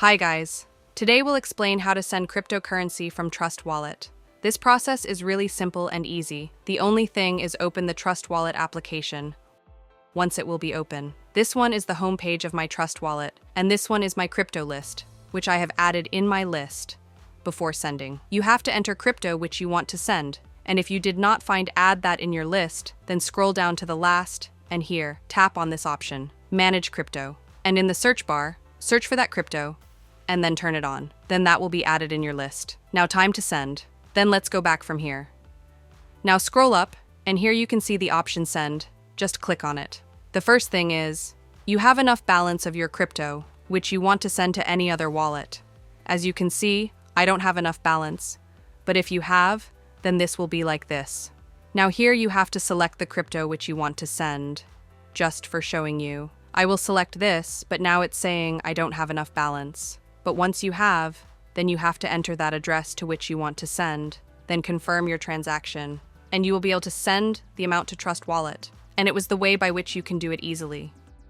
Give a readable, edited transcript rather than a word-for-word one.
Hi guys. Today we'll explain how to send cryptocurrency from Trust Wallet. This process is really simple and easy. The only thing is open the Trust Wallet application. Once it will be open. This one is the home page of my Trust Wallet, and this one is my crypto list, which I have added in my list before sending. You have to enter crypto which you want to send, and if you did not find add that in your list, then scroll down to the last, and here, tap on this option, Manage Crypto. And in the search bar, search for that crypto, and then turn it on. Then that will be added in your list. Now time to send. Then let's go back from here. Now scroll up, and here you can see the option Send. Just click on it. The first thing is, you have enough balance of your crypto, which you want to send to any other wallet. As you can see, I don't have enough balance. But if you have, then this will be like this. Now here you have to select the crypto which you want to send. Just for showing you. I will select this, but now it's saying I don't have enough balance. But once you have, then you have to enter that address to which you want to send, then confirm your transaction, and you will be able to send the amount to Trust Wallet. And it was the way by which you can do it easily.